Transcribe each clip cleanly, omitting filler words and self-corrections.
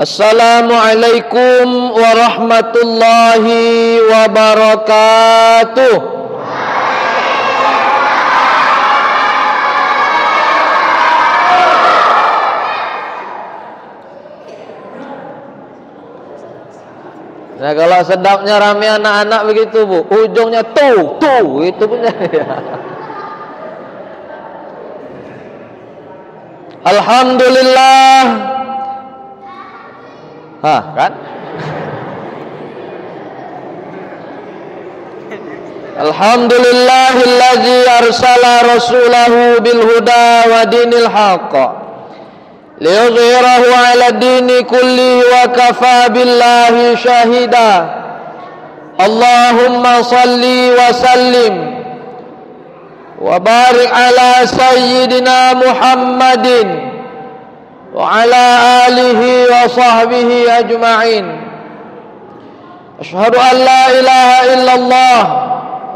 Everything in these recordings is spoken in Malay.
Assalamualaikum warahmatullahi wabarakatuh. Nah, kalau sedapnya rame anak-anak begitu, Bu, ujungnya tuh itu punya. Alhamdulillah. Kan? Alhamdulillahilladzi arsala rasulahu bil huda wa dinil haqq liyudhhirahu 'ala dini kullihi wa kafa billahi shahida. Allahumma salli wa sallim wa barik ala sayyidina Muhammadin wa ala alihi wa sahbihi ajma'in. Asyhadu an la ilaha illallah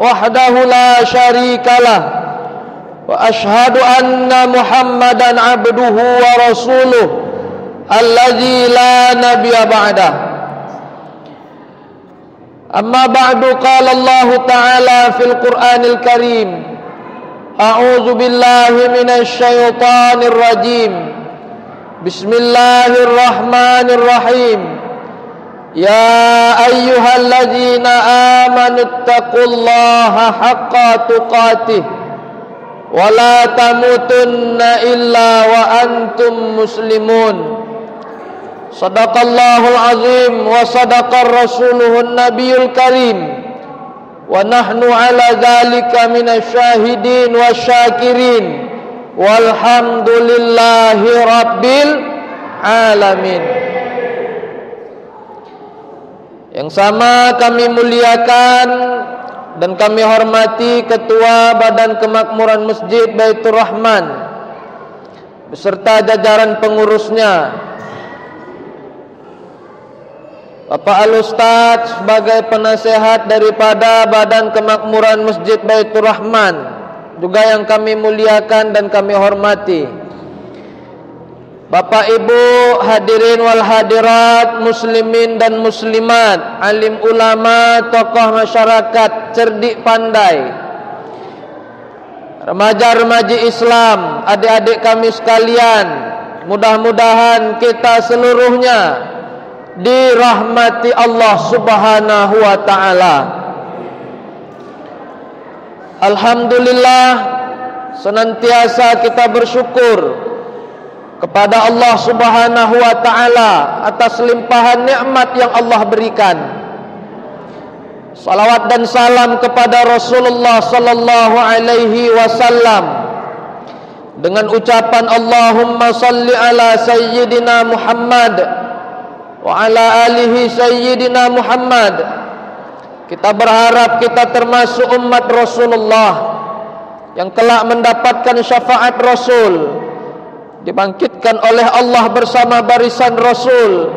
wahdahu la syarikalah wa asyhadu anna Muhammadan abduhu wa rasuluh alladzi la nabiyya ba'dah. Amma ba'du, qala Allah ta'ala fil Qur'anil Karim, a'udzu billahi minasy syaithanir rajim. Bismillahirrahmanirrahim. Ya ayyuhalladzina amanuttaqullaha haqqa tuqatih wa la tamutunna illa wa antum muslimun. Shadaqallahul azim wa sadaqar rasuluhun nabiyul karim wa nahnu ala dzalika minasy syahidin wasyakirin. Walhamdulillahi rabbil alamin. Yang sama kami muliakan dan kami hormati Ketua Badan Kemakmuran Masjid Baitur Rahman beserta jajaran pengurusnya, Bapak Al-Ustadz sebagai penasehat daripada Badan Kemakmuran Masjid Baitur Rahman juga yang kami muliakan dan kami hormati, Bapak Ibu hadirin wal hadirat, muslimin dan muslimat, alim ulama, tokoh masyarakat, cerdik pandai, remaja-remaji Islam, adik-adik kami sekalian, mudah-mudahan kita seluruhnya dirahmati Allah Subhanahu wa ta'ala. Alhamdulillah, senantiasa kita bersyukur kepada Allah Subhanahu wa ta'ala atas limpahan nikmat yang Allah berikan. Salawat dan salam kepada Rasulullah sallallahu alaihi wasallam dengan ucapan Allahumma salli ala sayyidina Muhammad wa ala alihi sayyidina Muhammad. Kita berharap kita termasuk umat Rasulullah yang kelak mendapatkan syafaat Rasul, dibangkitkan oleh Allah bersama barisan Rasul,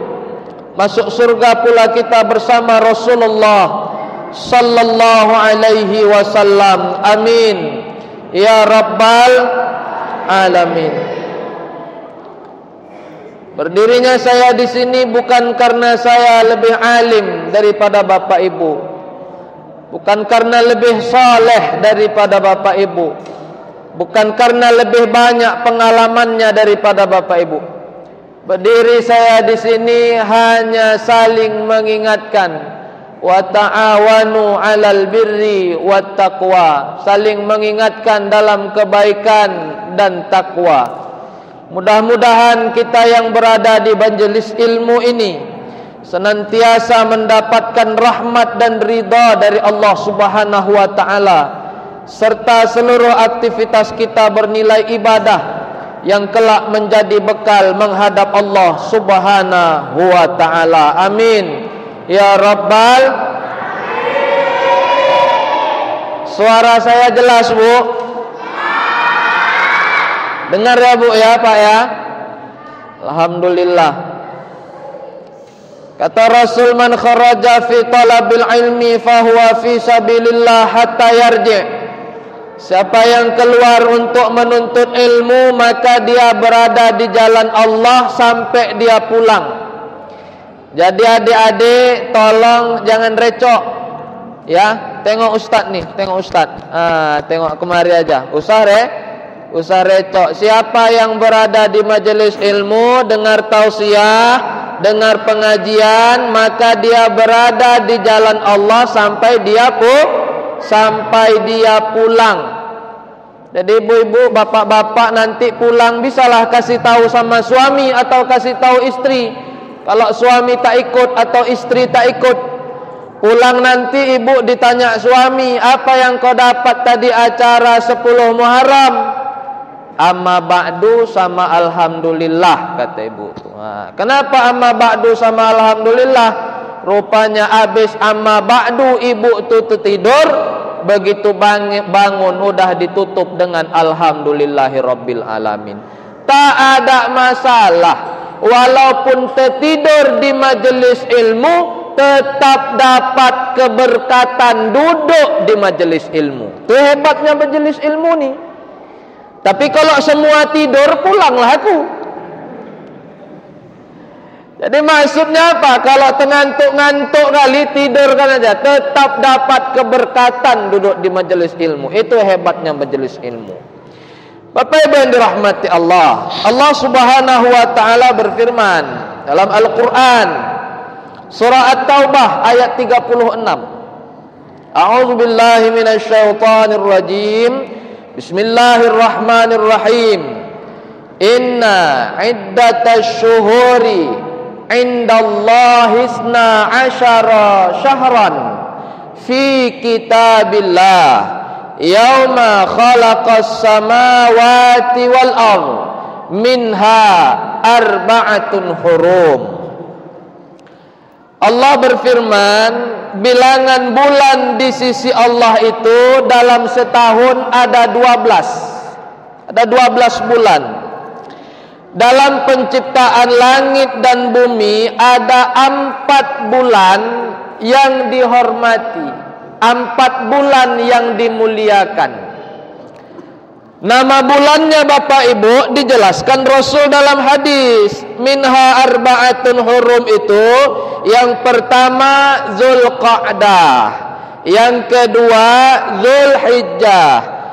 masuk surga pula kita bersama Rasulullah sallallahu alaihi wasallam. Amin ya rabbal alamin. Berdirinya saya di sini bukan karena saya lebih alim daripada Bapak Ibu, bukan karena lebih saleh daripada Bapak Ibu, bukan karena lebih banyak pengalamannya daripada Bapak Ibu. Berdiri saya di sini hanya saling mengingatkan, wa ta'awanu 'alal birri wat taqwa, saling mengingatkan dalam kebaikan dan takwa. Mudah-mudahan kita yang berada di majelis ilmu ini senantiasa mendapatkan rahmat dan ridha dari Allah Subhanahu wa ta'ala, serta seluruh aktivitas kita bernilai ibadah yang kelak menjadi bekal menghadap Allah Subhanahu wa ta'ala. Amin ya rabbal. Suara saya jelas, Bu? Dengar ya, Bu ya, Pak ya? Alhamdulillah. Kata Rasul, man kharaja fi talabil ilmi fahuwa fi sabilillah hatta yarji'. Siapa yang keluar untuk menuntut ilmu, maka dia berada di jalan Allah sampai dia pulang. Jadi adik-adik tolong jangan recok. Ya, tengok ustaz nih, tengok ustaz. Tengok kemari aja. Usah recok. Siapa yang berada di majelis ilmu, dengar tausiah, dengar pengajian, maka dia berada di jalan Allah sampai dia pulang. Jadi ibu-ibu, bapak-bapak nanti pulang bisalah kasih tahu sama suami atau kasih tahu istri. Kalau suami tak ikut atau istri tak ikut, pulang nanti ibu ditanya suami, apa yang kau dapat tadi acara 10 Muharram? Amma ba'du sama alhamdulillah, kata ibu. Kenapa amma ba'du sama alhamdulillah? Rupanya habis amma ba'du ibu tu tidur, begitu bangun udah ditutup dengan alhamdulillahirabbil alamin. Tak ada masalah. Walaupun tertidur di majelis ilmu, tetap dapat keberkatan duduk di majelis ilmu. Itu hebatnya majelis ilmu nih. Tapi kalau semua tidur, pulanglah aku. Jadi maksudnya apa? Kalau tengantuk-ngantuk kali, tidurkan aja. Tetap dapat keberkatan duduk di majelis ilmu. Itu hebatnya majelis ilmu. Bapak Ibu yang dirahmati Allah, Allah Subhanahu wa taala berfirman dalam Al-Qur'an surah At-Taubah ayat 36. A'udzu billahi minasyaitonir rajim. Bismillahirrahmanirrahim. Inna iddatash syuhuri indallahi 12 syahran fi kitabillah yauma khalaqas samawati wal ardh minha arba'atun hurum. Allah berfirman, bilangan bulan di sisi Allah itu dalam setahun ada 12. Ada 12 bulan. Dalam penciptaan langit dan bumi ada 4 bulan yang dihormati. 4 bulan yang dimuliakan. Nama bulannya Bapak Ibu dijelaskan Rasul dalam hadis. Minha arba'atun hurum itu, yang pertama Zulqa'dah, yang kedua Zulhijjah,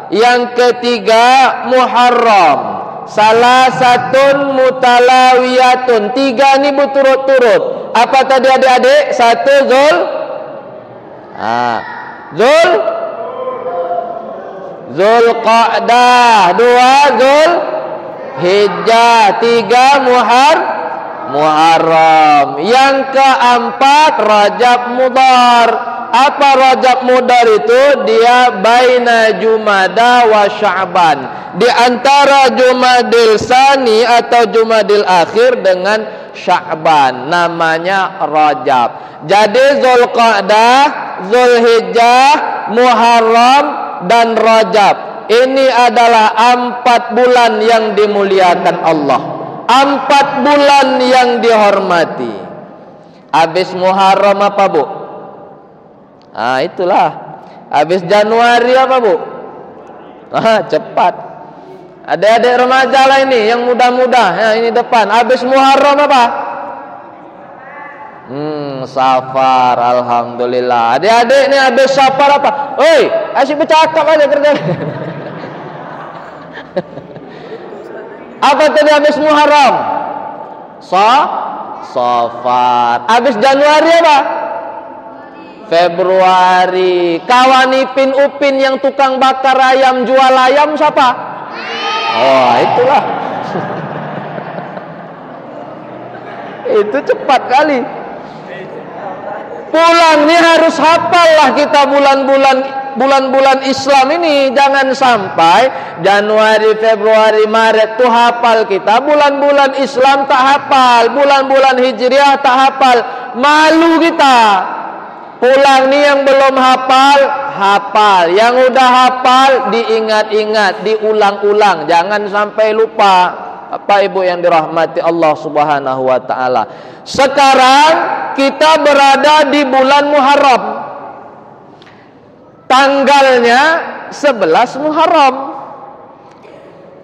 yang ketiga Muharram, salah satu mutalawiyatun. 3 ini berturut-turut. Apa tadi adik-adik? 1 Zulqa'dah, 2 Zulhijjah, 3 Muharram, yang keempat Rajab Mudhar. Apa Rajab Mudhar itu? Dia baina Jumada wa Sya'ban, di antara Jumadil Tsani atau Jumadil Akhir dengan Sya'ban, namanya Rajab. Jadi Zulqa'dah, Zulhijjah, Muharram dan Rajab, ini adalah 4 bulan yang dimuliakan Allah, 4 bulan yang dihormati. Habis Muharram apa Bu? Itulah. Habis Januari apa Bu? Cepat. Adik-adik remaja lah ini, yang muda-muda, ini depan. Habis Muharram apa? Safar, alhamdulillah. Adik-adik ini habis Safar apa? Oi, asyik bercakap aja kerja. Apa tadi habis Muharram? Safar. Habis Januari apa? Februari. Kawan Ipin Upin yang tukang bakar ayam, jual ayam siapa? Oh, itulah. Itu cepat kali. Pulang nih harus hafal lah kita bulan-bulan Islam ini. Jangan sampai Januari, Februari, Maret tuh hafal kita, bulan-bulan Islam tak hafal, bulan-bulan Hijriah tak hafal. Malu kita. Pulang nih yang belum hafal, hafal. Yang udah hafal diingat-ingat, diulang-ulang, jangan sampai lupa. Bapak Ibu yang dirahmati Allah Subhanahu wa taala. Sekarang kita berada di bulan Muharram. Tanggalnya 11 Muharram.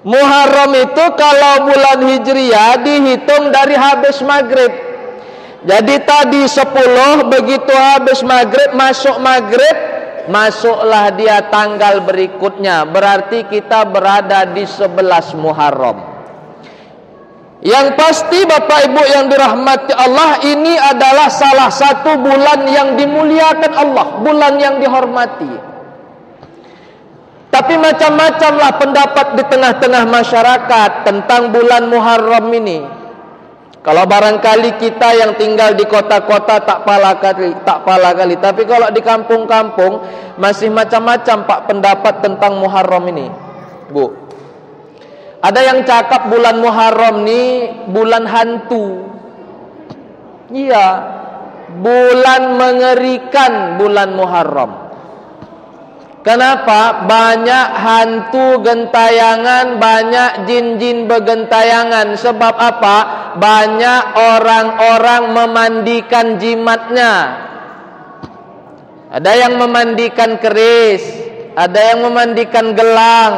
Muharram itu kalau bulan Hijriah dihitung dari habis maghrib. Jadi tadi 10, begitu habis maghrib, masuklah dia tanggal berikutnya. Berarti kita berada di 11 Muharram. Yang pasti Bapak Ibu yang dirahmati Allah, ini adalah salah satu bulan yang dimuliakan Allah, bulan yang dihormati. Tapi macam-macamlah pendapat di tengah-tengah masyarakat tentang bulan Muharram ini. Kalau barangkali kita yang tinggal di kota-kota tak pala kali. Tapi kalau di kampung-kampung masih macam-macam Pak pendapat tentang Muharram ini, Bu. Ada yang cakap bulan Muharram ni bulan hantu. Iya, bulan mengerikan bulan Muharram. Kenapa? Banyak hantu gentayangan, banyak jin-jin bergentayangan. Sebab apa? Banyak orang-orang memandikan jimatnya. Ada yang memandikan keris, ada yang memandikan gelang,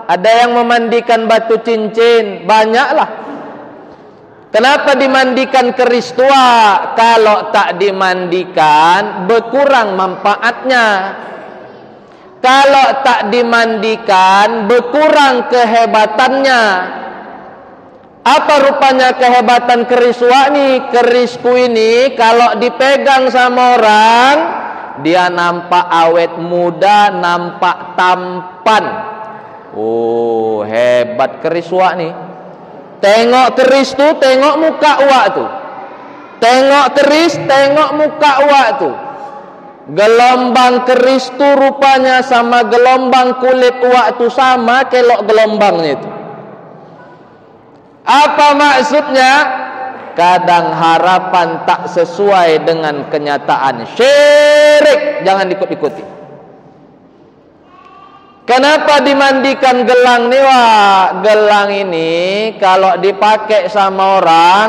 ada yang memandikan batu cincin. Banyaklah. Kenapa dimandikan keris tua? Kalau tak dimandikan berkurang manfaatnya. Kalau tak dimandikan berkurang kehebatannya. Apa rupanya kehebatan keris tua ni? Kerisku ini kalau dipegang sama orang, dia nampak awet muda, nampak tampan. Oh, hebat keris tua ni. Tengok keris tu, tengok muka wak tu. Tengok keris, tengok muka wak tu. Gelombang keris tu rupanya sama gelombang kulit wak tu, sama kelok gelombangnya itu. Apa maksudnya? Kadang harapan tak sesuai dengan kenyataan. Syirik, jangan ikut-ikuti. Kenapa dimandikan gelang ni, Wak? Gelang ini kalau dipakai sama orang,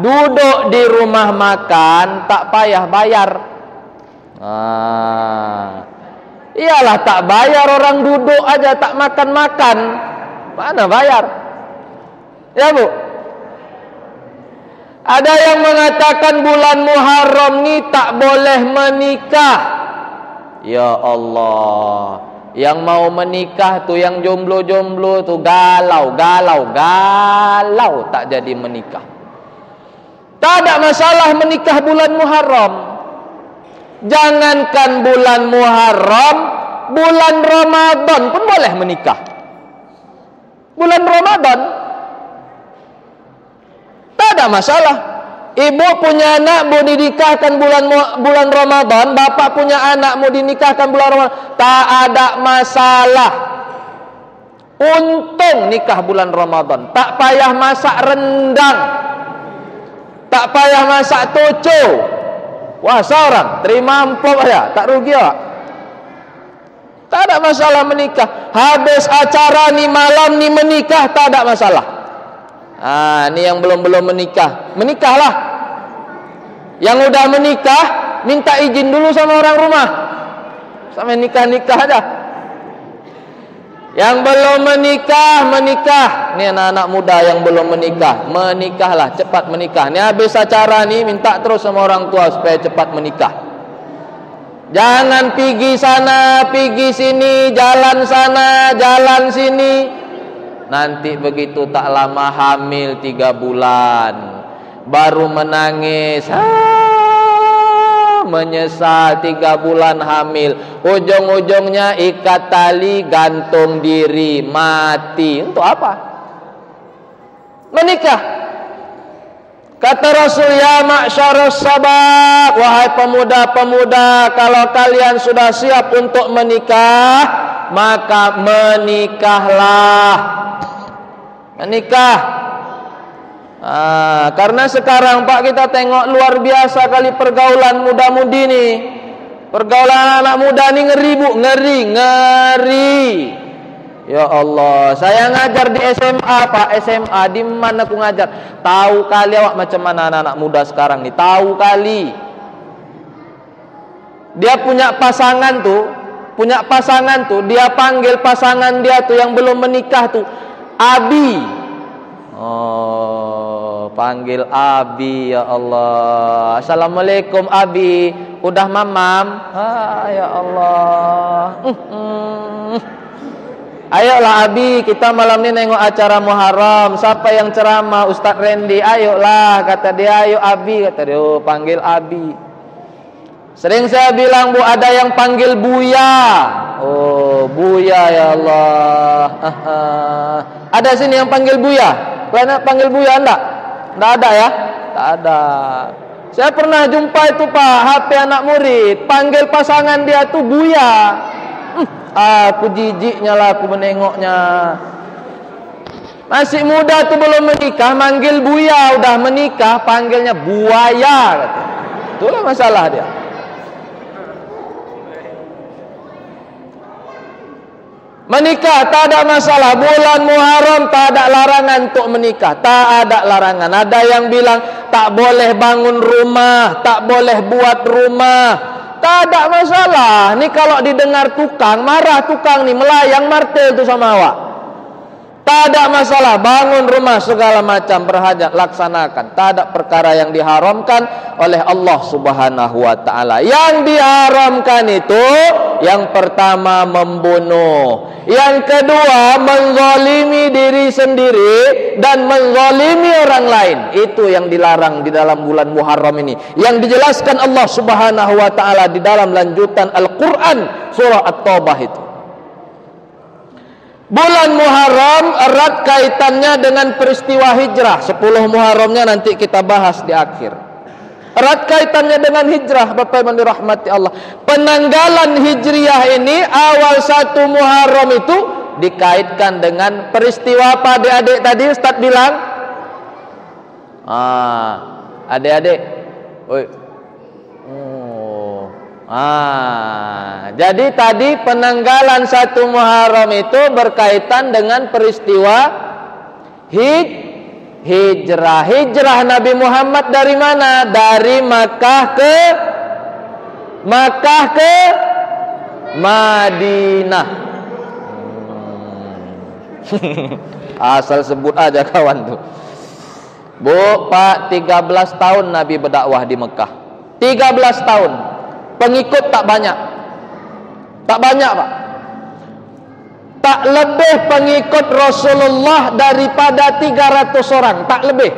duduk di rumah makan tak payah bayar. Iyalah tak bayar, orang duduk aja tak makan-makan, mana bayar? Ya Bu. Ada yang mengatakan bulan Muharram ni tak boleh menikah. Ya Allah, yang mau menikah tu, yang jomblo-jomblo tu galau tak jadi menikah. Tak ada masalah menikah bulan Muharram. Jangankan bulan Muharram, bulan Ramadan pun boleh menikah. Bulan Ramadan tak ada masalah. Ibu punya anak mau dinikahkan bulan Ramadan, bapak punya anak mau dinikahkan bulan Ramadan, tak ada masalah. Untung nikah bulan Ramadan, tak payah masak rendang, tak payah masak toco. Wah, seorang terima amplop aja, tak rugi ya. Tak ada masalah menikah. Habis acara ni malam ni menikah, tak ada masalah. Ni yang belum menikah, menikahlah. Yang udah menikah, minta izin dulu sama orang rumah, sampai nikah aja. Yang belum menikah. Ni anak-anak muda yang belum menikah, menikahlah, cepat menikah. Ni habis acara ni minta terus sama orang tua supaya cepat menikah. Jangan pergi sana, pergi sini, jalan sana, jalan sini. Nanti begitu tak lama hamil 3 bulan, baru menangis, menyesal 3 bulan hamil, ujung-ujungnya ikat tali, gantung diri, mati. Untuk apa? Menikah. Kata Rasul, ya ma'syarus sabab, wahai pemuda-pemuda, kalau kalian sudah siap untuk menikah, maka menikahlah. Menikah. Karena sekarang Pak, kita tengok luar biasa kali pergaulan muda-mudi ni. Pergaulan anak muda ni ngeri Bu, ngeri. Ya Allah, saya ngajar di SMA Pak, SMA di mana aku ngajar. Tahu kali awak macam mana anak-anak muda sekarang ni, tahu kali. Dia punya pasangan tuh, dia panggil pasangan dia tuh yang belum menikah tuh Abi. panggil Abi, ya Allah. Assalamualaikum Abi. Udah mamam? Ya Allah. Ayolah Abi, kita malam ini nengok acara Muharram. Siapa yang ceramah? Ustadz Randy. Ayolah, kata dia. Ayo Abi, kata dia. Oh, panggil Abi. Sering saya bilang, Bu, ada yang panggil Buya. Oh, Buya, ya Allah. Ada sini yang panggil Buya? Kalian panggil Buya enggak? Enggak ada ya? Enggak ada. Saya pernah jumpa itu Pak, HP anak murid, panggil pasangan dia tuh Buya. Aku jijiknya lah aku menengoknya. Masih muda tuh belum menikah, manggil Buya. Udah menikah, panggilnya Buaya, kata. Itulah masalah dia. Menikah tak ada masalah. Bulan Muharram tak ada larangan untuk menikah. Tak ada larangan. Ada yang bilang tak boleh bangun rumah, tak boleh buat rumah. Tak ada masalah. Ini kalau didengar tukang, marah tukang nih, melayang martel tuh sama awak. Tak ada masalah, bangun rumah segala macam berhajat laksanakan. Tak ada perkara yang diharamkan oleh Allah Subhanahu wa taala. Yang diharamkan itu yang pertama membunuh, yang kedua menzalimi diri sendiri dan menzalimi orang lain. Itu yang dilarang di dalam bulan Muharram ini. Yang dijelaskan Allah Subhanahu wa taala di dalam lanjutan Al-Qur'an surah At-Taubah itu. Bulan Muharram erat kaitannya dengan peristiwa hijrah. 10 Muharramnya nanti kita bahas di akhir. Erat kaitannya dengan hijrah, Bapak Ibu dirahmati Allah. Penanggalan hijriah ini awal 1 Muharram itu dikaitkan dengan peristiwa apa adik-adik tadi Ustaz bilang? Adik-adik. Jadi tadi penanggalan 1 Muharram itu berkaitan dengan peristiwa hijrah. Hijrah Nabi Muhammad dari mana? Dari Makkah ke Madinah. Asal sebut aja kawan tuh. Bu, Pak, 13 tahun Nabi berdakwah di Mekah. 13 tahun. Pengikut tak banyak. Tak banyak, Pak. Tak lebih pengikut Rasulullah daripada 300 orang. Tak lebih.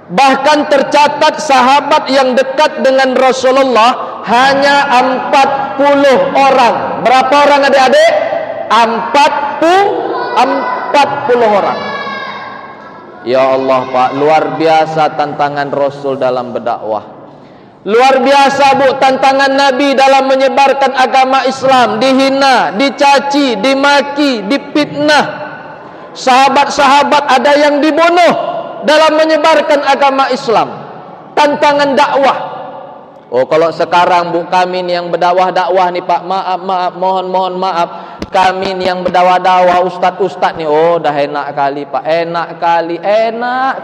Bahkan tercatat sahabat yang dekat dengan Rasulullah hanya 40 orang. Berapa orang adik-adik? 40 orang. Ya Allah, Pak, luar biasa tantangan Rasul dalam berdakwah. Luar biasa, Bu, tantangan Nabi dalam menyebarkan agama Islam. Dihina, dicaci, dimaki, dipitnah. Sahabat-sahabat ada yang dibunuh dalam menyebarkan agama Islam. Tantangan dakwah. Oh, kalau sekarang, Bu, kami nih yang berdakwah-dakwah nih, Pak, maaf, mohon maaf. Kami nih yang berdakwah-dakwah, ustad-ustad nih, oh, dah enak kali, Pak. Enak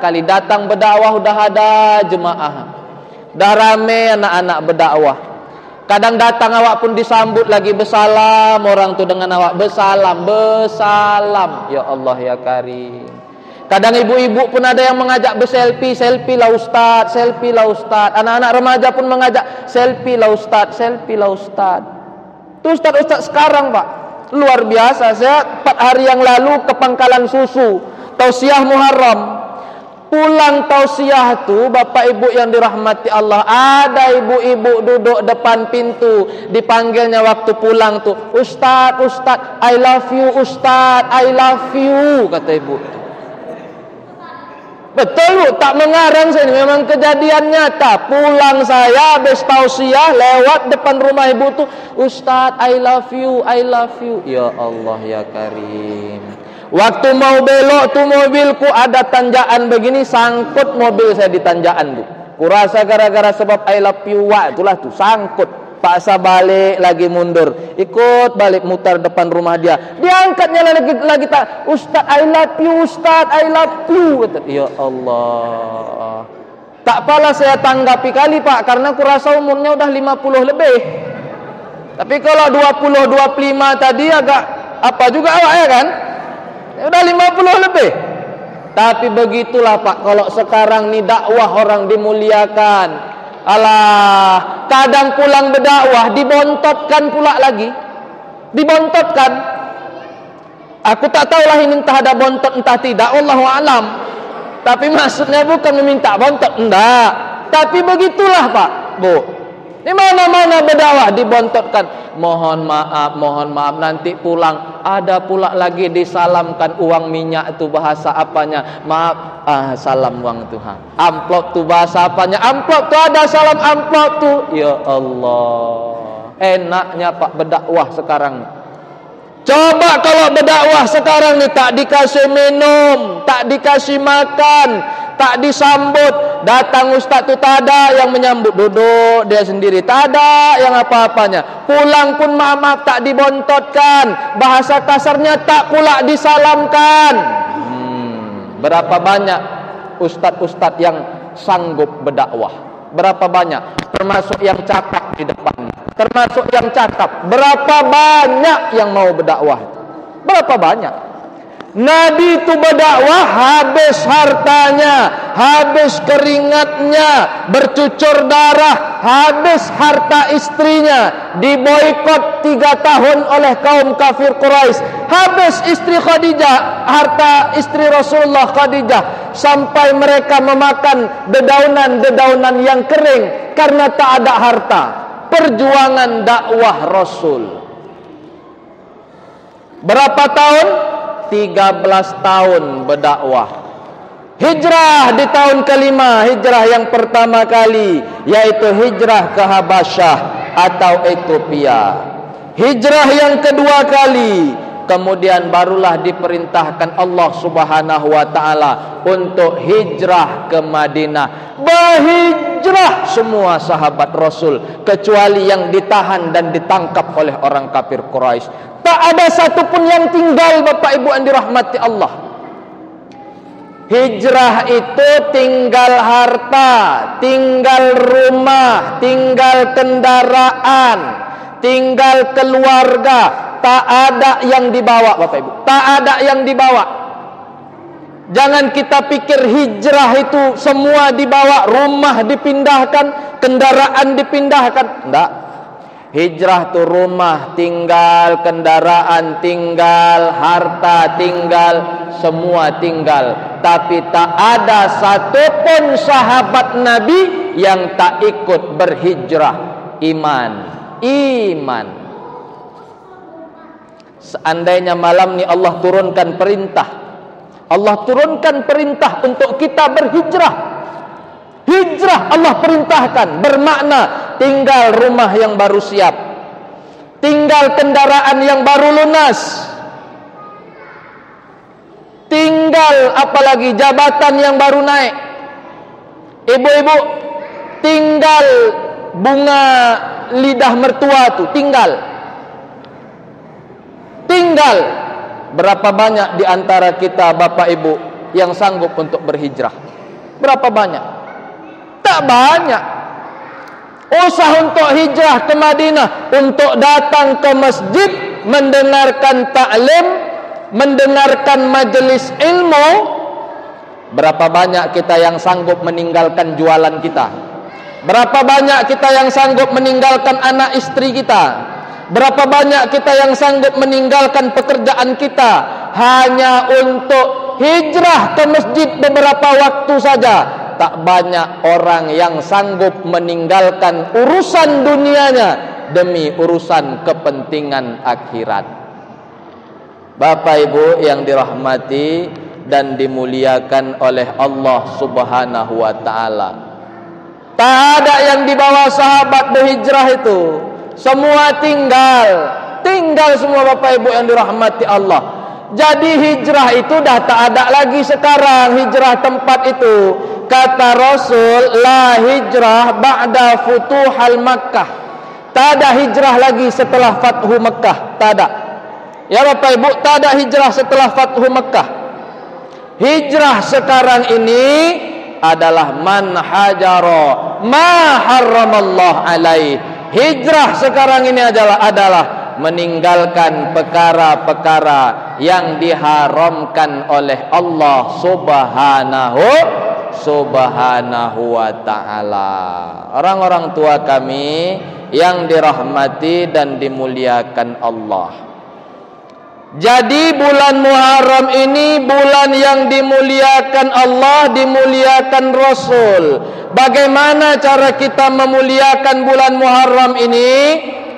kali datang berdakwah udah ada jemaah. Dah rame anak-anak berdakwah. Kadang datang awak pun disambut lagi bersalam. Orang tu dengan awak bersalam. Ya Allah ya Karim. Kadang ibu-ibu pun ada yang mengajak berselfie. Selfie lah Ustaz. Anak-anak remaja pun mengajak selfie lah Ustaz. Tu Ustaz sekarang, Pak, luar biasa. Saya 4 hari yang lalu ke Pangkalan Susu, tausiah Muharram. Pulang tausiah tu, Bapak Ibu yang dirahmati Allah, ada ibu-ibu duduk depan pintu, dipanggilnya waktu pulang tu, Ustaz, I love you Ustaz, I love you, kata ibu. Betul, Bu, tak mengarang saya ini, memang kejadian nyata. Pulang saya habis tausiah, lewat depan rumah ibu tu, Ustaz, I love you. Ya Allah ya Karim. Waktu mau belok tuh mobilku ada tanjakan begini, sangkut mobil saya di tanjakan tuh. Kurasa gara-gara sebab I love you, itulah tuh sangkut. Paksa balik lagi mundur, ikut balik mutar depan rumah dia. Diangkatnya lagi tak, Ustaz I love you, kata. Ya Allah. Tak apalah saya tanggapi kali, Pak, karena kurasa umurnya udah 50 lebih. Tapi kalau 20-25 tadi agak apa juga awak ya kan? Udah 50 lebih. Tapi begitulah Pak, kalau sekarang ni dakwah orang dimuliakan. Alah, kadang pulang berdakwah dibontotkan pula lagi. Dibontotkan. Aku tak tahulah ini entah ada bontot entah tidak, wallahu alam. Tapi maksudnya bukan meminta bontot, enggak. Tapi begitulah Pak, Bu. Di mana-mana berdakwah dibontotkan. Mohon maaf nanti pulang ada pula lagi disalamkan uang minyak itu bahasa apanya? Maaf, salam uang Tuhan. Amplop tu bahasa apanya? Amplop tu ada salam amplop tu. Ya Allah. Enaknya Pak berdakwah sekarang. Coba kalau berdakwah sekarang ni tak dikasih minum, tak dikasih makan, tak disambut. Datang ustaz tu tak ada yang menyambut, duduk dia sendiri, tak ada yang apa-apanya. Pulang pun maaf tak dibontotkan, bahasa kasarnya tak pula disalamkan. Berapa banyak ustaz-ustaz yang sanggup berdakwah? Berapa banyak? Termasuk yang cakap di depan, termasuk yang cakap. Berapa banyak yang mau berdakwah? Berapa banyak? Nabi itu berdakwah habis hartanya, habis keringatnya, bercucur darah, habis harta istrinya, diboikot 3 tahun oleh kaum kafir Quraisy, habis istri Khadijah, harta istri Rasulullah Khadijah, sampai mereka memakan dedaunan-dedaunan yang kering karena tak ada harta. Perjuangan dakwah Rasul berapa tahun? 13 tahun berdakwah. Hijrah di tahun kelima, hijrah yang pertama kali, yaitu hijrah ke Habasyah atau Ethiopia. Hijrah yang kedua kali, kemudian barulah diperintahkan Allah Subhanahu wa taala untuk hijrah ke Madinah. Berhijrah semua sahabat Rasul kecuali yang ditahan dan ditangkap oleh orang kafir Quraisy. Tak ada satupun yang tinggal, Bapak Ibu yang dirahmati Allah. Hijrah itu tinggal harta, tinggal rumah, tinggal kendaraan, tinggal keluarga. Tak ada yang dibawa, Bapak Ibu. Tak ada yang dibawa. Jangan kita pikir hijrah itu semua dibawa, rumah dipindahkan, kendaraan dipindahkan. Enggak. Hijrah tu rumah tinggal, kendaraan tinggal, harta tinggal, semua tinggal. Tapi tak ada satupun sahabat Nabi yang tak ikut berhijrah. Iman. Seandainya malam ni Allah turunkan perintah, Allah turunkan perintah untuk kita berhijrah. Hijrah Allah perintahkan, bermakna tinggal rumah yang baru siap, tinggal kendaraan yang baru lunas, tinggal apalagi jabatan yang baru naik. Ibu-ibu, tinggal bunga lidah mertua tu, tinggal. Berapa banyak di antara kita Bapak Ibu yang sanggup untuk berhijrah? Berapa banyak? Tak banyak. Usaha untuk hijrah ke Madinah, untuk datang ke masjid, mendengarkan ta'lim, mendengarkan majelis ilmu. Berapa banyak kita yang sanggup meninggalkan jualan kita? Berapa banyak kita yang sanggup meninggalkan anak istri kita? Berapa banyak kita yang sanggup meninggalkan pekerjaan kita hanya untuk hijrah ke masjid beberapa waktu saja? Tak banyak orang yang sanggup meninggalkan urusan dunianya demi urusan kepentingan akhirat. Bapak Ibu yang dirahmati dan dimuliakan oleh Allah Subhanahu wa taala, tak ada yang dibawa sahabat berhijrah itu. Semua tinggal semua Bapak Ibu yang dirahmati Allah. Jadi hijrah itu dah tak ada lagi sekarang, hijrah tempat itu. Kata Rasul, la hijrah ba'da futuhal Makkah. Tak ada hijrah lagi setelah Fathu Makkah, tak ada. Ya Bapak Ibu, tak ada hijrah setelah Fathu Makkah. Hijrah sekarang ini adalah man hajara ma harramallah alaih. Hijrah sekarang ini adalah meninggalkan perkara-perkara yang diharamkan oleh Allah Subhanahu wa ta'ala. Orang-orang tua kami yang dirahmati dan dimuliakan Allah. Jadi bulan Muharram ini bulan yang dimuliakan Allah, dimuliakan Rasul. Bagaimana cara kita memuliakan bulan Muharram ini?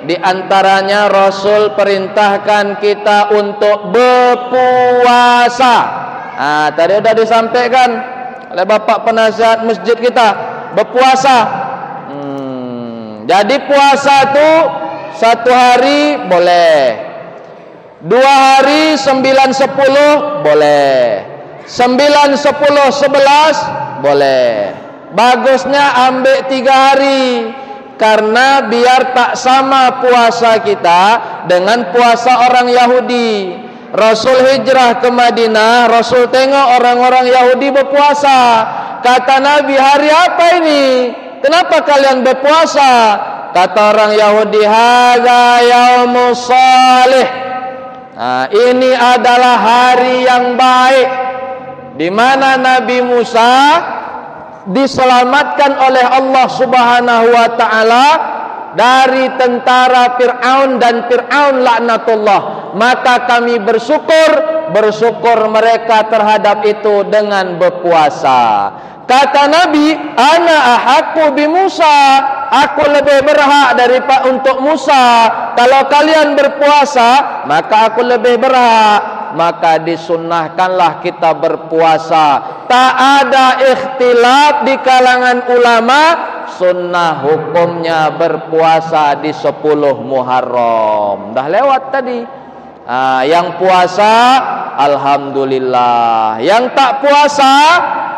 Di antaranya Rasul perintahkan kita untuk berpuasa. Tadi sudah disampaikan oleh Bapak penasihat masjid kita, berpuasa. Jadi puasa itu 1 hari boleh, 2 hari 9, 10 boleh, 9, 10, 11 boleh. Bagusnya ambil 3 hari, karena biar tak sama puasa kita dengan puasa orang Yahudi. Rasul hijrah ke Madinah, Rasul tengok orang-orang Yahudi berpuasa. Kata Nabi, hari apa ini? Kenapa kalian berpuasa? Kata orang Yahudi, hadza yaumus salih. Ini adalah hari yang baik, di mana Nabi Musa diselamatkan oleh Allah Subhanahu wa ta'ala dari tentara Fir'aun dan Fir'aun laknatullah. Maka kami bersyukur mereka terhadap itu dengan berpuasa. Kata Nabi, ana ahaqqu bi Musa, aku lebih berhak daripada untuk Musa. Kalau kalian berpuasa, maka aku lebih berhak. Maka disunnahkanlah kita berpuasa. Tak ada ikhtilaf di kalangan ulama, sunnah hukumnya berpuasa di 10 Muharram. Dah lewat tadi. Yang puasa alhamdulillah, yang tak puasa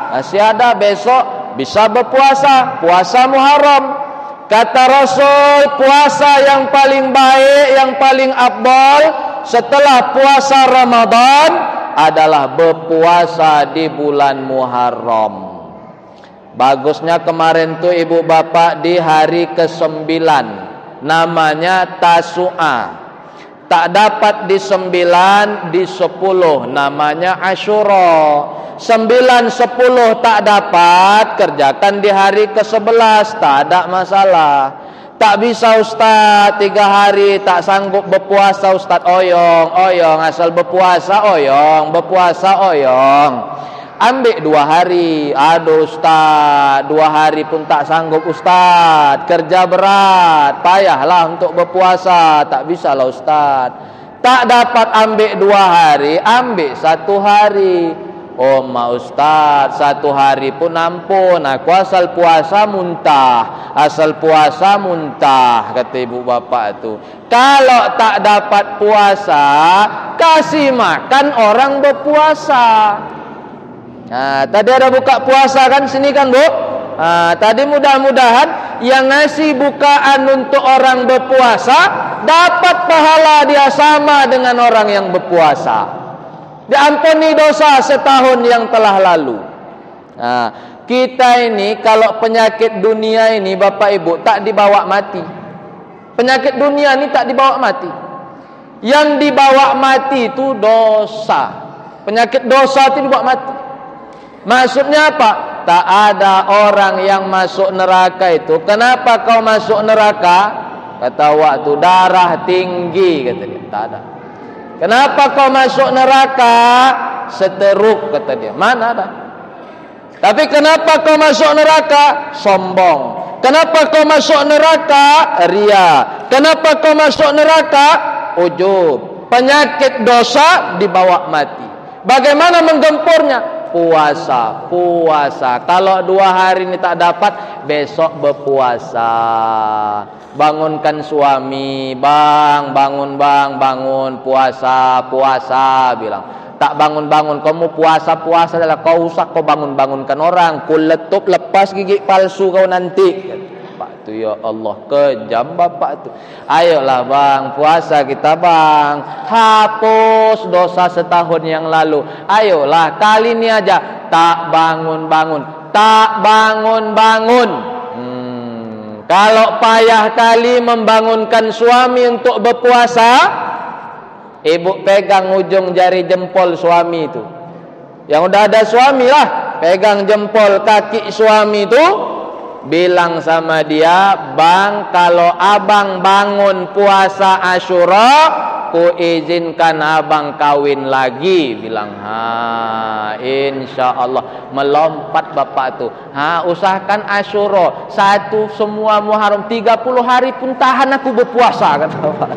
masih ada besok bisa berpuasa, puasa Muharram. Kata Rasul, puasa yang paling baik, yang paling afdal setelah puasa Ramadan adalah berpuasa di bulan Muharram. Bagusnya kemarin tuh ibu bapak di hari ke-9, namanya Tasu'a. Tak dapat di 9, di 10, namanya Asyura. 9, 10 tak dapat, kerjakan di hari ke-11, tak ada masalah. Tak bisa Ustaz, 3 hari tak sanggup berpuasa Ustaz. Oyong, asal berpuasa oyong. Ambil 2 hari. Aduh Ustaz, 2 hari pun tak sanggup Ustaz, kerja berat, payahlah untuk berpuasa. Tak bisa lah Ustaz. Tak dapat ambil 2 hari, ambil 1 hari. Oh ma Ustaz, 1 hari pun ampun, aku asal puasa muntah, kata ibu bapak tu. Kalau tak dapat puasa, kasih makan orang berpuasa. Tadi ada buka puasa kan sini kan Bu? Tadi mudah-mudahan yang ngasih bukaan untuk orang berpuasa dapat pahala dia sama dengan orang yang berpuasa. Diampuni dosa setahun yang telah lalu. Kita ini kalau penyakit dunia ini Bapak Ibu tak dibawa mati. Penyakit dunia ini tak dibawa mati. Yang dibawa mati itu dosa. Penyakit dosa itu dibawa mati. Maksudnya apa? Tak ada orang yang masuk neraka itu. Kenapa kau masuk neraka? Kata waktu darah tinggi, kata dia. Tak ada. Kenapa kau masuk neraka? Seteruk, kata dia. Mana ada? Tapi kenapa kau masuk neraka? Sombong. Kenapa kau masuk neraka? Ria. Kenapa kau masuk neraka? Ujub. Penyakit dosa dibawa mati. Bagaimana menggempurnya? Puasa. Kalau 2 hari ini tak dapat, besok berpuasa. Bangunkan suami, bang, bangun puasa, bilang. Tak bangun, kamu puasa adalah kau usah kau bangunkan orang. Kau lepas gigi palsu kau nanti. Bapak tu, ya Allah, kejam bapak tu. Ayolah bang, puasa kita bang, hapus dosa setahun yang lalu. Ayolah kali ini aja tak bangun. Kalau payah kali membangunkan suami untuk berpuasa, ibu pegang ujung jari jempol suami itu. Yang udah ada suami lah, pegang jempol kaki suami itu, bilang sama dia, "Bang, kalau abang bangun puasa Asyura, ku izinkan abang kawin lagi." Bilang, insya Allah. Melompat bapak tu, usahakan Asyura satu semua Muharram, 30 hari pun tahan aku berpuasa, kata bapak.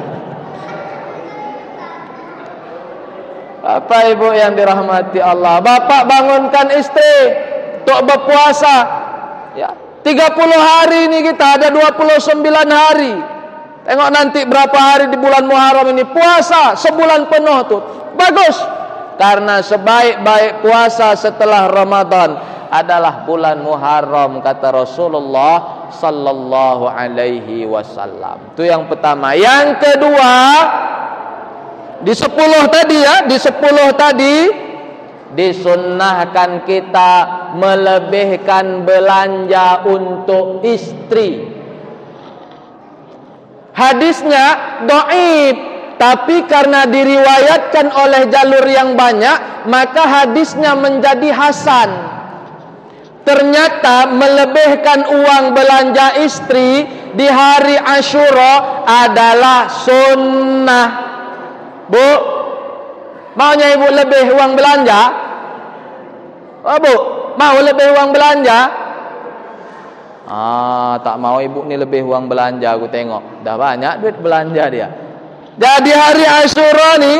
Bapak ibu yang dirahmati Allah, bapak bangunkan istri untuk berpuasa, ya, 30 hari ini kita ada 29 hari. Tengok nanti berapa hari di bulan Muharram ini puasa sebulan penuh tuh. Bagus. Karena sebaik-baik puasa setelah Ramadan adalah bulan Muharram, kata Rasulullah sallallahu alaihi wasallam. Itu yang pertama. Yang kedua, di 10 tadi ya, di 10 tadi disunnahkan kita melebihkan belanja untuk istri. Hadisnya dhaif, tapi karena diriwayatkan oleh jalur yang banyak, maka hadisnya menjadi hasan. Ternyata melebihkan uang belanja istri di hari Asyura adalah sunnah. Bu, maunya ibu lebih uang belanja? Oh bu, mau lebih uang belanja? Tak mau ibu ni lebih uang belanja, aku tengok dah banyak duit belanja dia. Jadi hari Asyura ni,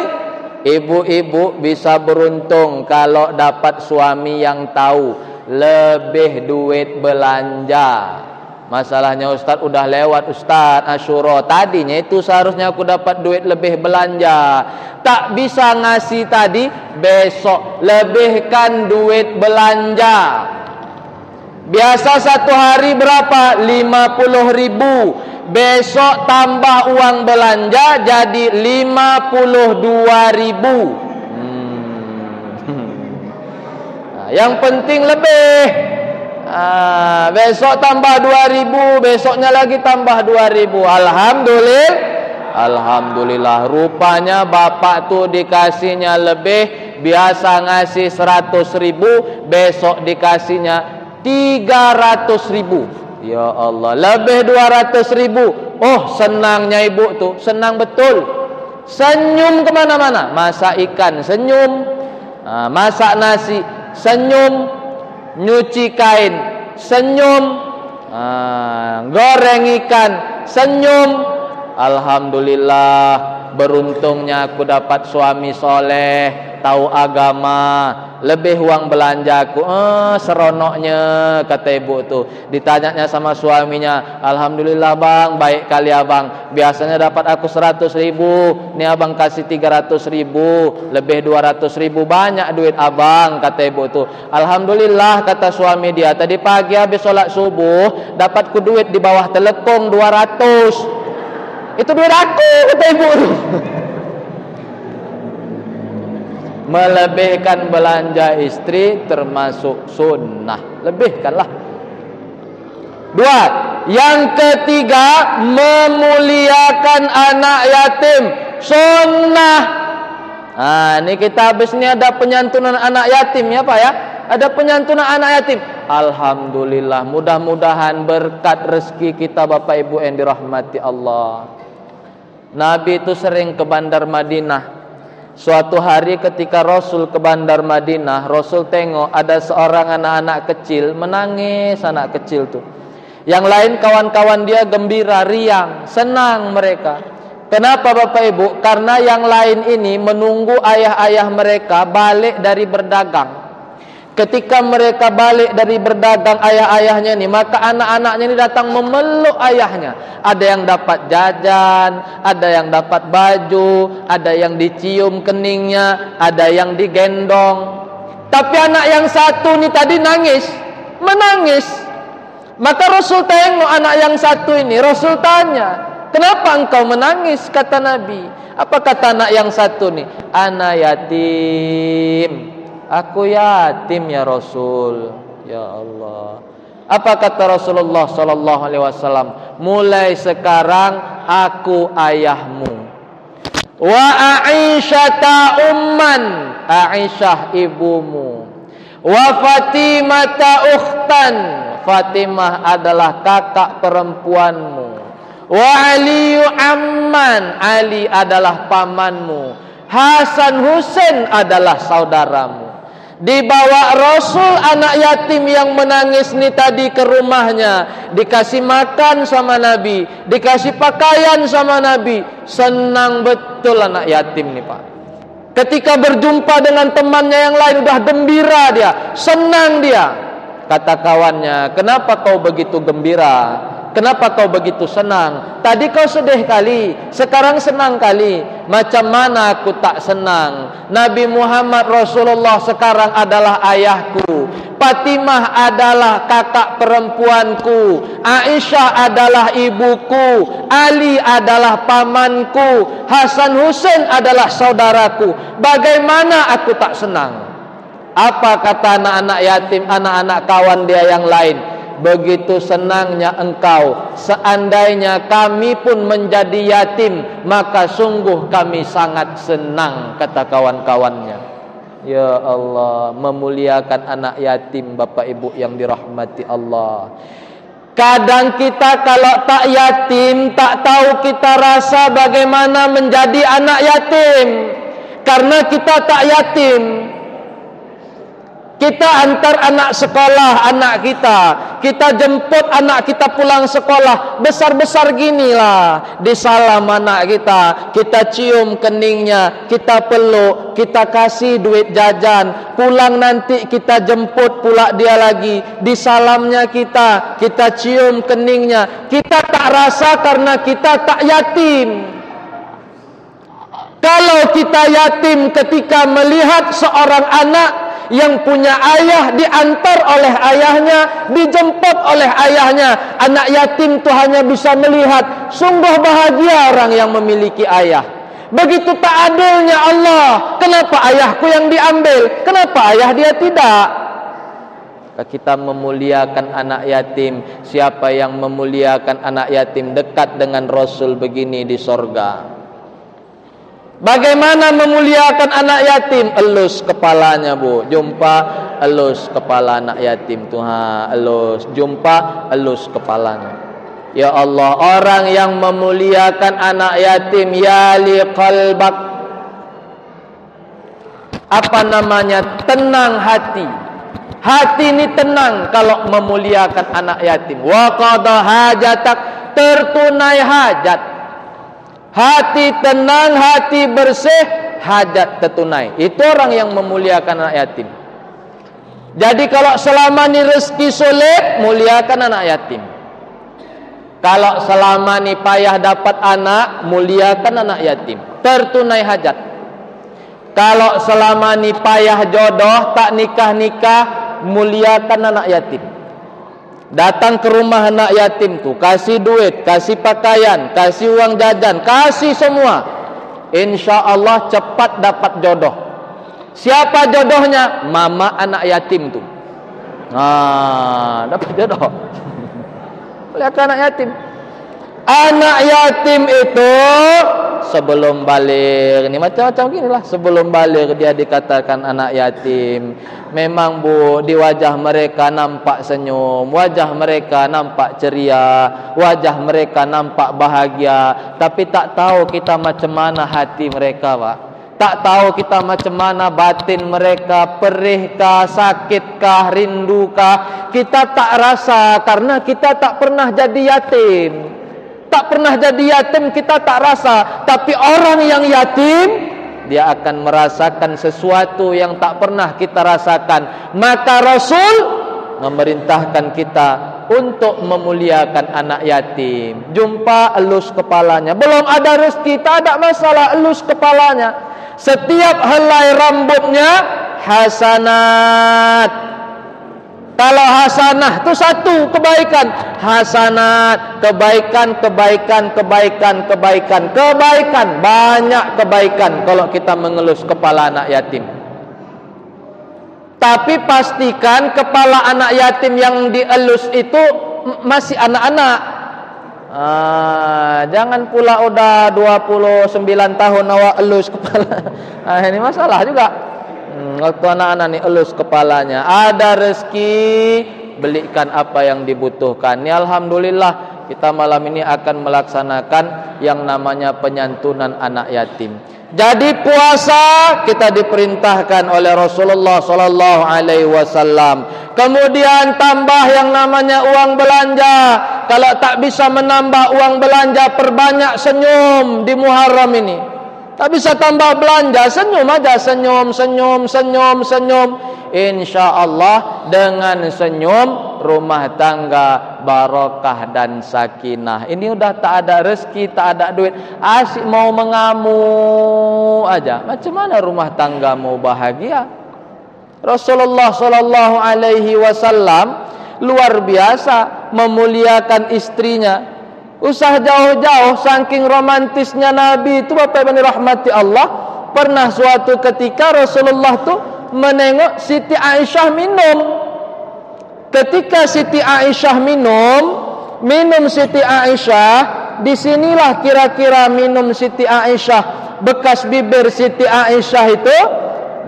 ibu-ibu bisa beruntung kalau dapat suami yang tahu lebih duit belanja. Masalahnya Ustaz, udah lewat Ustaz Asyura. Tadinya itu seharusnya aku dapat duit lebih belanja. Tak bisa ngasih tadi, besok lebihkan duit belanja. Biasa satu hari berapa? 50.000. Besok tambah uang belanja jadi 52.000. Yang penting lebih. Besok tambah 2.000, besoknya lagi tambah 2.000. Alhamdulillah. Rupanya bapak tuh dikasihnya lebih. Biasa ngasih 100.000, besok dikasihnya 300.000. Ya Allah, lebih 200.000. Oh, senangnya ibu tuh, senang betul. Senyum kemana-mana. Masak ikan, senyum. Masak nasi, senyum. Nyuci kain, senyum. Goreng ikan, senyum. Alhamdulillah, beruntungnya aku dapat suami soleh, tahu agama. Lebih uang belanjaku, seronoknya, kata ibu tuh. Ditanyanya sama suaminya, "Alhamdulillah bang, baik kali abang. Biasanya dapat aku 100.000, ini abang kasih 300.000, lebih 200.000, banyak duit abang," kata ibu tuh. "Alhamdulillah," kata suami dia. "Tadi pagi habis sholat subuh, dapatku duit di bawah telekung 200. Itu duit aku," kata ibu tuh. Melebihkan belanja istri termasuk sunnah. Lebihkanlah. 2. Yang ketiga, memuliakan anak yatim. Sunnah. Ini kita habis ini ada penyantunan anak yatim ya Pak ya. Ada penyantunan anak yatim. Alhamdulillah. Mudah-mudahan berkat rezeki kita Bapak Ibu yang dirahmati Allah. Nabi itu sering ke Bandar Madinah. Suatu hari ketika Rasul ke Bandar Madinah, Rasul tengok ada seorang anak-anak kecil menangis, anak kecil tuh. Yang lain kawan-kawan dia gembira, riang, senang mereka. Kenapa Bapak Ibu? Karena yang lain ini menunggu ayah-ayah mereka balik dari berdagang. Ketika mereka balik dari berdagang ayah-ayahnya ini, maka anak-anaknya ini datang memeluk ayahnya. Ada yang dapat jajan, ada yang dapat baju, ada yang dicium keningnya, ada yang digendong. Tapi anak yang satu ini tadi menangis. Maka Rasul tengok anak yang satu ini, Rasul tanya, "Kenapa engkau menangis?" Kata Nabi. Apa kata anak yang satu ini? "Ana yatim. Aku yatim ya Rasul." Ya Allah. Apa kata Rasulullah sallallahu alaihi wasallam? Mulai sekarang aku ayahmu. Wa Aisyata umman, Aisyah ibumu. Wa Fatimata ukhtan, Fatimah adalah kakak perempuanmu. Wa Aliyu amman, Ali adalah pamanmu. Hasan Husain adalah saudaramu. Dibawa Rasul anak yatim yang menangis ni tadi ke rumahnya, dikasih makan sama Nabi, dikasih pakaian sama Nabi. Senang betul anak yatim ni Pak. Ketika berjumpa dengan temannya yang lain udah gembira dia, senang dia. Kata kawannya, kenapa kau begitu gembira? Kenapa kau begitu senang? Tadi kau sedih kali, sekarang senang kali. Macam mana aku tak senang? Nabi Muhammad Rasulullah sekarang adalah ayahku. Fatimah adalah kakak perempuanku. Aisyah adalah ibuku. Ali adalah pamanku. Hasan Husain adalah saudaraku. Bagaimana aku tak senang? Apa kata anak-anak yatim, anak-anak kawan dia yang lain? Begitu senangnya engkau, seandainya kami pun menjadi yatim, maka sungguh kami sangat senang, kata kawan-kawannya. Ya Allah, memuliakan anak yatim Bapak Ibu yang dirahmati Allah. Kadang kita kalau tak yatim, tak tahu kita rasa bagaimana menjadi anak yatim. Karena kita tak yatim, kita antar anak sekolah anak kita jemput anak kita pulang sekolah, besar-besar ginilah, disalam anak kita cium keningnya, kita peluk, kita kasih duit jajan, pulang nanti kita jemput pula dia lagi, disalamnya kita cium keningnya. Kita tak rasa karena kita tak yatim. Kalau kita yatim ketika melihat seorang anak yang punya ayah diantar oleh ayahnya, dijemput oleh ayahnya, anak yatim itu hanya bisa melihat. Sungguh bahagia orang yang memiliki ayah. Begitu tak adilnya Allah. Kenapa ayahku yang diambil? Kenapa ayah dia tidak? Kita memuliakan anak yatim. Siapa yang memuliakan anak yatim dekat dengan Rasul begini di sorga. Bagaimana memuliakan anak yatim? Elus kepalanya Bu, jumpa elus kepala anak yatim tuh, elus, jumpa elus kepalanya. Ya Allah, orang yang memuliakan anak yatim, ya li qalbak, apa namanya, tenang hati. Hati ini tenang kalau memuliakan anak yatim. Wa qada hajatak, tertunai hajat. Hati tenang, hati bersih, hajat tertunai. Itu orang yang memuliakan anak yatim. Jadi kalau selama ini rezeki sulit, muliakan anak yatim. Kalau selama ini payah dapat anak, muliakan anak yatim, tertunai hajat. Kalau selama ini payah jodoh, tak nikah-nikah, muliakan anak yatim. Datang ke rumah anak yatim tuh, kasih duit, kasih pakaian, kasih uang jajan, kasih semua. Insya Allah cepat dapat jodoh. Siapa jodohnya? Mama anak yatim tuh. Dapat jodoh. Lihat anak yatim. Anak yatim itu sebelum balik, ini macam-macam ginilah. Sebelum balik dia dikatakan anak yatim. Memang Bu, di wajah mereka nampak senyum, wajah mereka nampak ceria, wajah mereka nampak bahagia. Tapi tak tahu kita macam mana hati mereka Pak. Tak tahu kita macam mana batin mereka, perihkah, sakitkah, rindukah. Kita tak rasa karena kita tak pernah jadi yatim. Tak pernah jadi yatim, kita tak rasa. Tapi orang yang yatim, dia akan merasakan sesuatu yang tak pernah kita rasakan. Maka Rasul memerintahkan kita untuk memuliakan anak yatim. Jumpa, elus kepalanya. Belum ada rezeki, tak ada masalah, elus kepalanya. Setiap helai rambutnya hasanat. Kalau hasanah itu satu kebaikan, hasanat, kebaikan, banyak kebaikan kalau kita mengelus kepala anak yatim. Tapi pastikan kepala anak yatim yang dielus itu masih anak-anak. Jangan pula udah 29 tahun awak elus kepala. Ini masalah juga. Waktu anak-anak ni elus kepalanya, ada rezeki, belikan apa yang dibutuhkan. Ni alhamdulillah kita malam ini akan melaksanakan yang namanya penyantunan anak yatim. Jadi puasa kita diperintahkan oleh Rasulullah sallallahu alaihi wasallam. Kemudian tambah yang namanya uang belanja. Kalau tak bisa menambah uang belanja, perbanyak senyum di Muharram ini. Tak bisa tambah belanja, senyum aja, senyum. InsyaAllah dengan senyum rumah tangga barakah dan sakinah. Ini udah tak ada rezeki, tak ada duit, asyik mau mengamu aja. Macam mana rumah tangga mau bahagia? Rasulullah sallallahu alaihi wasallam luar biasa memuliakan istrinya. Usah jauh-jauh, saking romantisnya Nabi itu, Bapak Ibu rahmati Allah. Pernah suatu ketika Rasulullah tu menengok Siti Aisyah minum. Ketika Siti Aisyah minum Siti Aisyah, disinilah kira-kira minum Siti Aisyah, bekas bibir Siti Aisyah itu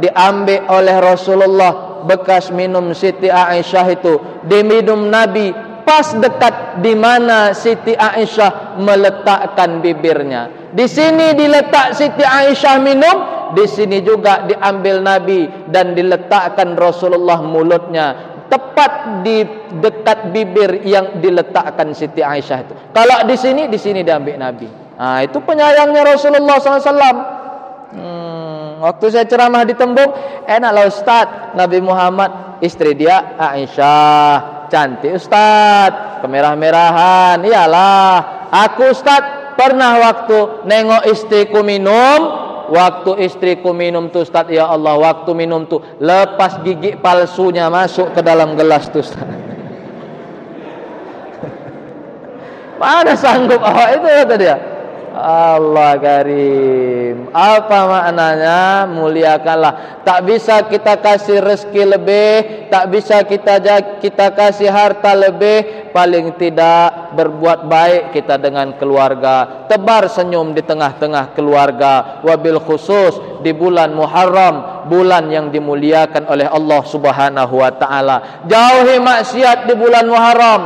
diambil oleh Rasulullah. Bekas minum Siti Aisyah itu diminum Nabi pas dekat di mana Siti Aisyah meletakkan bibirnya. Di sini diletak Siti Aisyah minum, di sini juga diambil Nabi dan diletakkan Rasulullah mulutnya tepat di dekat bibir yang diletakkan Siti Aisyah itu. Kalau di sini diambil Nabi. Itu penyayangnya Rasulullah SAW. Waktu saya ceramah di Tembung, enaklah Ustaz, Nabi Muhammad istri dia Aisyah, cantik Ustaz, kemerah-merahan. Iyalah, aku Ustaz pernah waktu nengok istriku minum. Waktu istriku minum tu Ustaz, ya Allah, waktu minum tu lepas gigi palsunya masuk ke dalam gelas tu Ustaz. Mana sanggup awak itu, kata dia. Allah karim. Apa maknanya? Muliakanlah. Tak bisa kita kasih rezeki lebih, tak bisa kita kasih harta lebih, paling tidak berbuat baik kita dengan keluarga, tebar senyum di tengah-tengah keluarga. Wabil khusus di bulan Muharram, bulan yang dimuliakan oleh Allah Subhanahu wa taala. Jauhi maksiat di bulan Muharram.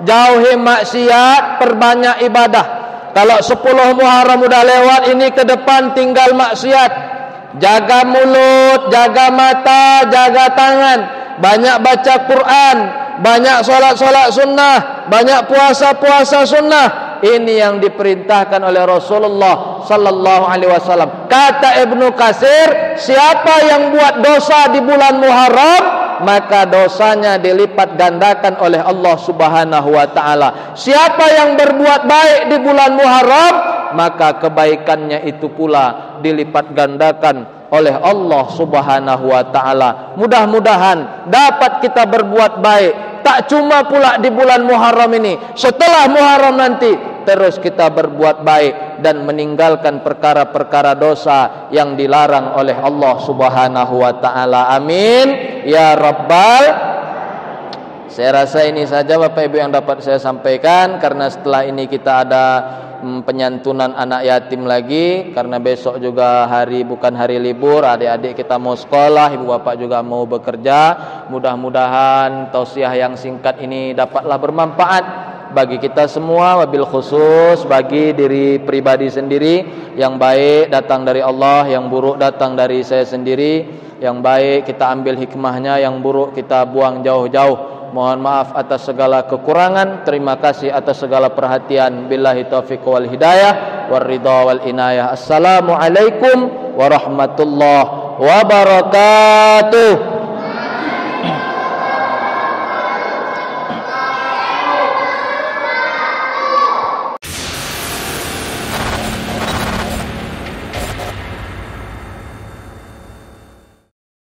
Jauhi maksiat, perbanyak ibadah. Kalau 10 Muharram udah lewat, ini ke depan tinggal maksiat. Jaga mulut, jaga mata, jaga tangan. Banyak baca Quran, banyak solat-solat sunnah, banyak puasa-puasa sunnah. Ini yang diperintahkan oleh Rasulullah sallallahu alaihi wasallam. Kata Ibnu Katsir, siapa yang buat dosa di bulan Muharram, maka dosanya dilipat gandakan oleh Allah Subhanahu wa taala. Siapa yang berbuat baik di bulan Muharram, maka kebaikannya itu pula dilipat gandakan oleh Allah Subhanahu wa taala. Mudah-mudahan dapat kita berbuat baik, tak cuma pula di bulan Muharram ini, setelah Muharram nanti terus kita berbuat baik dan meninggalkan perkara-perkara dosa yang dilarang oleh Allah Subhanahu wa taala. Amin ya rabbal. Saya rasa ini saja Bapak Ibu yang dapat saya sampaikan, karena setelah ini kita ada penyantunan anak yatim lagi, karena besok juga bukan hari libur, adik-adik kita mau sekolah, ibu bapak juga mau bekerja. Mudah-mudahan tausiah yang singkat ini dapatlah bermanfaat bagi kita semua, wabil khusus bagi diri pribadi sendiri. Yang baik datang dari Allah, yang buruk datang dari saya sendiri. Yang baik kita ambil hikmahnya, yang buruk kita buang jauh-jauh. Mohon maaf atas segala kekurangan. Terima kasih atas segala perhatian. Billahi taufiq wal hidayah wal ridha wal inayah. Assalamualaikum warahmatullahi wabarakatuh.